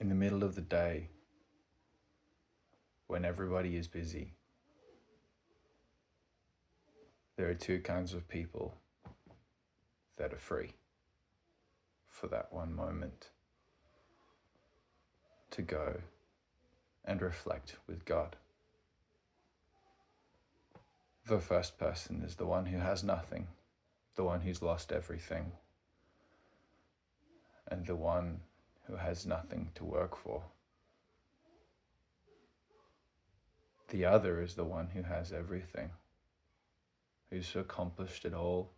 In the middle of the day, when everybody is busy, there are two kinds of people that are free for that one moment to go and reflect with God. The first person is the one who has nothing, the one who's lost everything, and the one who has nothing to work for. The other is the one who has everything, who's accomplished it all,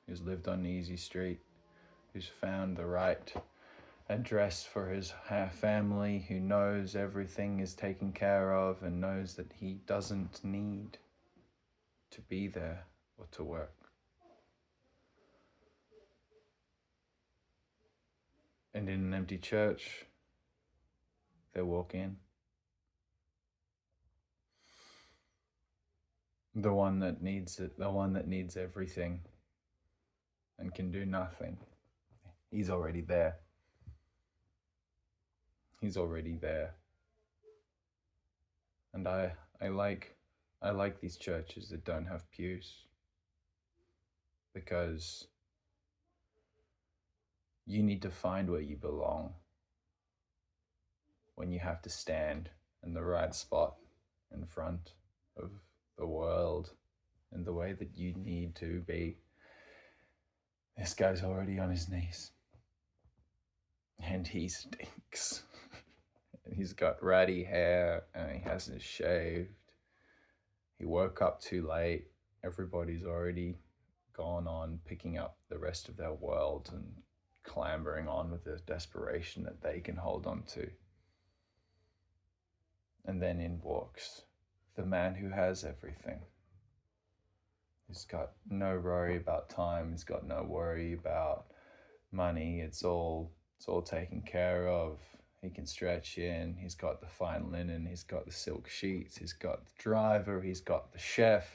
who's lived on easy street, who's found the right address for his family, who knows everything is taken care of and knows that he doesn't need to be there or to work. And in an empty church, they walk in. The one that needs it, the one that needs everything and can do nothing. He's already there. He's already there. And I like these churches that don't have pews, because you need to find where you belong when you have to stand in the right spot in front of the world in the way that you need to be. This guy's already on his knees and he stinks. He's got ratty hair and he hasn't shaved. He woke up too late. Everybody's already gone on picking up the rest of their world and clambering on with the desperation that they can hold on to. And then in walks the man who has everything. He's got no worry about time. He's got no worry about money. It's all taken care of. He can stretch in. He's got the fine linen. He's got the silk sheets. He's got the driver. He's got the chef.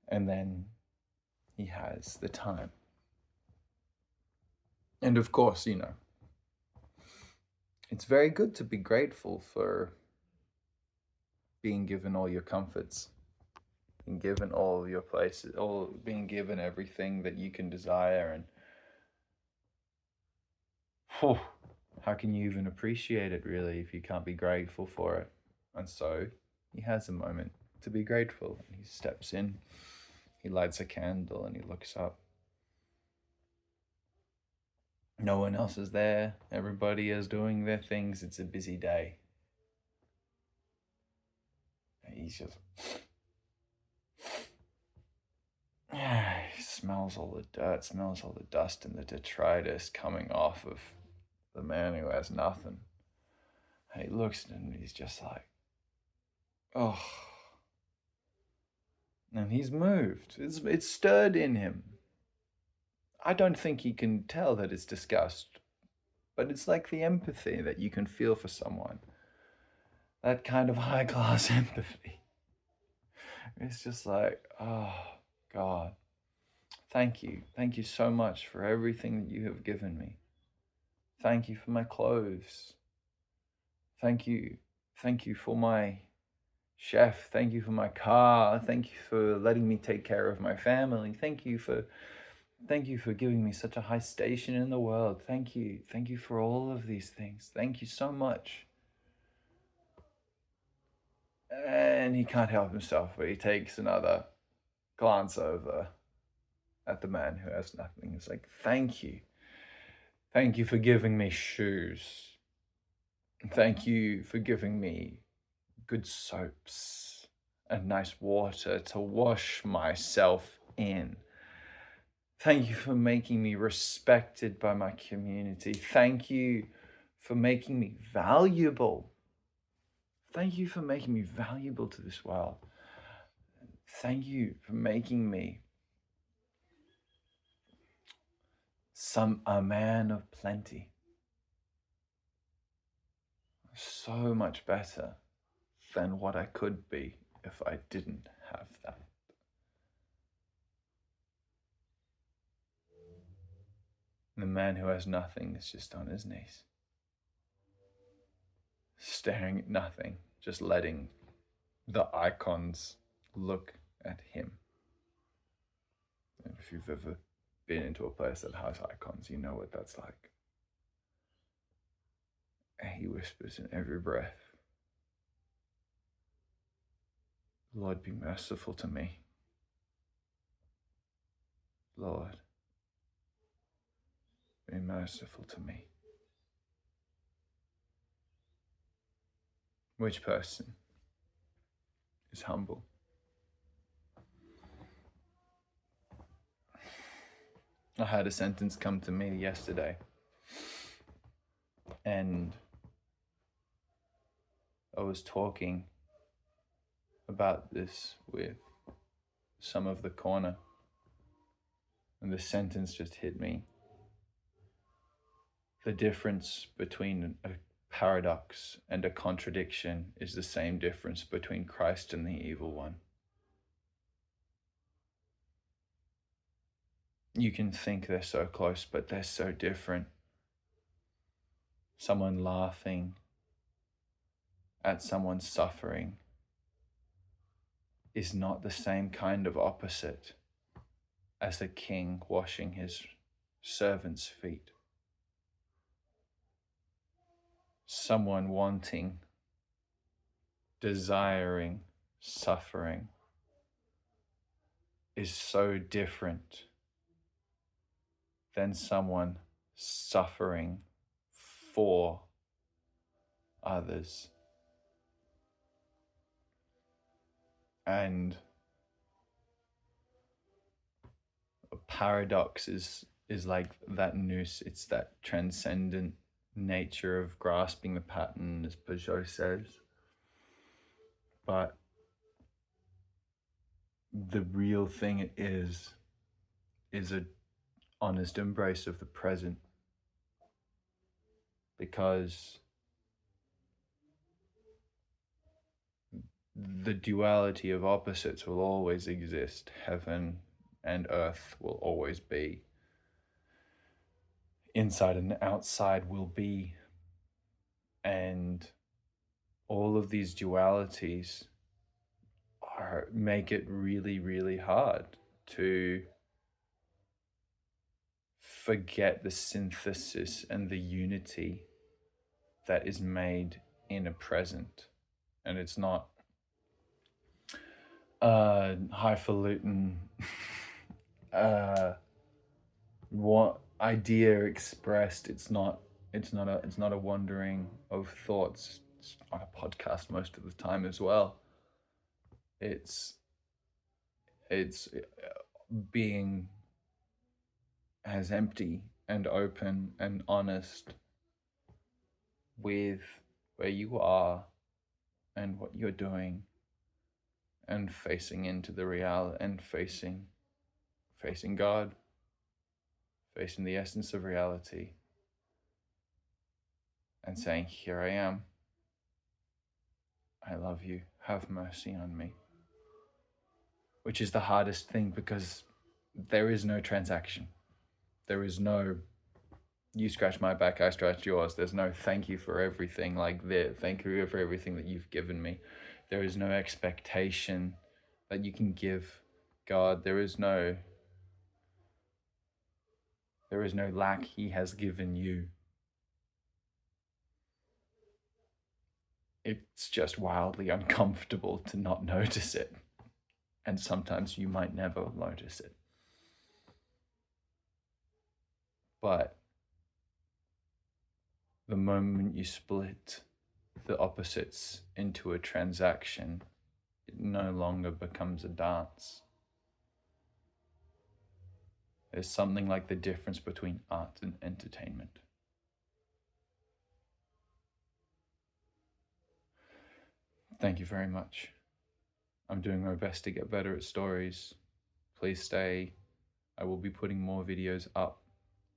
And then he has the time. And of course, it's very good to be grateful for being given all your comforts, being given all your places, being given everything that you can desire. And how can you even appreciate it, really, if you can't be grateful for it? And so he has a moment to be grateful. And he steps in, he lights a candle, and he looks up. No one else is there. Everybody is doing their things. It's a busy day. And he's just... he smells all the dirt, smells all the dust and the detritus coming off of the man who has nothing. And he looks at him and he's just like, oh. And he's moved. It's stirred in him. I don't think he can tell that it's disgust, but it's like the empathy that you can feel for someone. That kind of high-class empathy. It's just like, oh, God, thank you. Thank you so much for everything that you have given me. Thank you for my clothes. Thank you. Thank you for my chef. Thank you for my car. Thank you for letting me take care of my family. Thank you for giving me such a high station in the world. Thank you. Thank you for all of these things. Thank you so much. And he can't help himself, but he takes another glance over at the man who has nothing. It's like, thank you. Thank you for giving me shoes. Thank you for giving me good soaps and nice water to wash myself in. Thank you for making me respected by my community. Thank you for making me valuable. Thank you for making me valuable to this world. Thank you for making me a man of plenty. So much better than what I could be if I didn't have that. The man who has nothing is just on his knees. staring at nothing, just letting the icons look at him. And if you've ever been into a place that has icons, you know what that's like. And he whispers in every breath, Lord, be merciful to me. Lord, be merciful to me. Which person is humble? I had a sentence come to me yesterday, and I was talking about this with some of the corner, and the sentence just hit me. The difference between a paradox and a contradiction is the same difference between Christ and the evil one. You can think they're so close, but they're so different. Someone laughing at someone suffering is not the same kind of opposite as a king washing his servants' feet. Someone wanting, desiring, suffering is so different than someone suffering for others. And a paradox is like that noose. It's that transcendent nature of grasping the pattern, as Peugeot says. But the real thing is a honest embrace of the present, because the duality of opposites will always exist. Heaven and earth will always be. Inside and outside will be. And all of these dualities make it really, really hard to forget the synthesis and the unity that is made in a present. And it's not highfalutin what idea expressed. It's not a wandering of thoughts. It's on a podcast most of the time as well. It's being as empty and open and honest with where you are and what you're doing, and facing into the reality, and facing God, facing the essence of reality, and saying, here I am. I love you. Have mercy on me. Which is the hardest thing, because there is no transaction. There is no, you scratch my back, I scratch yours. There's no thank you for everything, like thank you for everything that you've given me. There is no expectation that you can give God. There is no lack he has given you. It's just wildly uncomfortable to not notice it. And sometimes you might never notice it. But the moment you split the opposites into a transaction, it no longer becomes a dance. There's something like the difference between art and entertainment. Thank you very much. I'm doing my best to get better at stories. Please stay. I will be putting more videos up,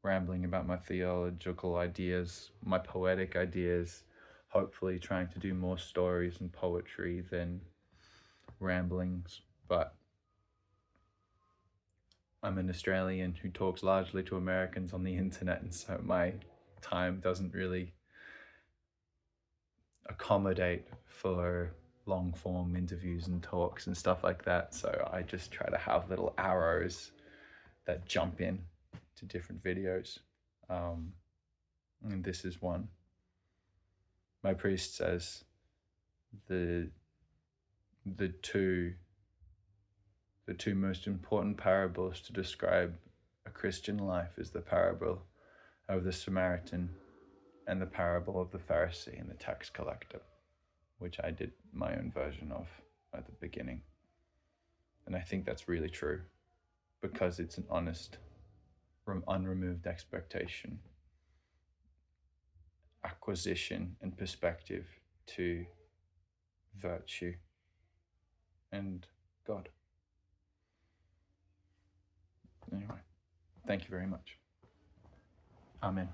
rambling about my theological ideas, my poetic ideas, hopefully trying to do more stories and poetry than ramblings. But I'm an Australian who talks largely to Americans on the internet, and so my time doesn't really accommodate for long form interviews and talks and stuff like that. So I just try to have little arrows that jump in to different videos. And this is one. My priest says the two most important parables to describe a Christian life is the parable of the Samaritan and the parable of the Pharisee and the tax collector, which I did my own version of at the beginning. And I think that's really true because it's an honest, unremoved expectation, acquisition, and perspective to virtue and God. Anyway, thank you very much. Amen.